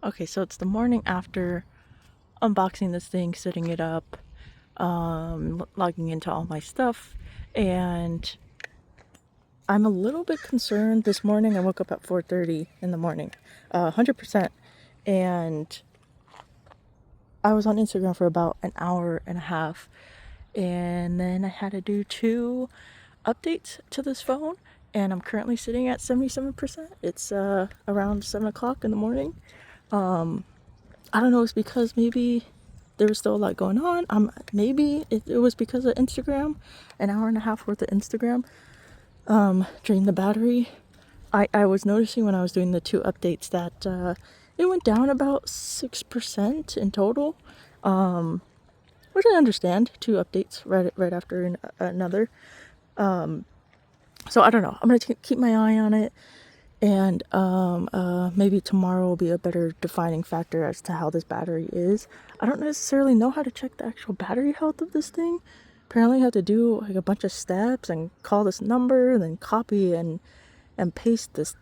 Okay, so it's the morning after unboxing this thing, setting it up, logging into all my stuff, and I'm a little bit concerned. This morning I woke up at 4:30 in the morning, 100%, and I was on Instagram for about an hour and a half, and then I had to do 2 updates to this phone, and I'm currently sitting at 77%. It's around 7 o'clock in the morning. I don't know, it's because maybe there was still a lot going on. Maybe it was because of Instagram, an hour and a half worth of Instagram drained the battery. I was noticing when I was doing the 2 updates that it went down about 6% in total, which I understand. 2 updates right after another. So I don't know. I'm gonna keep my eye on it, and maybe tomorrow will be a better defining factor as to how this battery is. I don't necessarily know how to check the actual battery health of this thing. Apparently I have to do like a bunch of steps and call this number and then copy and paste this,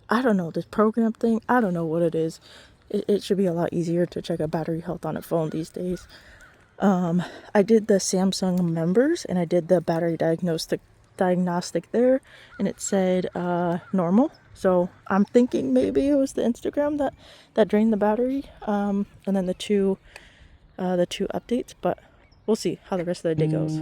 I don't know, this program thing. I don't know what it is. It should be a lot easier to check a battery health on a phone these days. I did the Samsung members and I did the battery diagnostic there, and it said normal. So I'm thinking maybe it was the Instagram that drained the battery, and then the two updates. But we'll see how the rest of the day goes.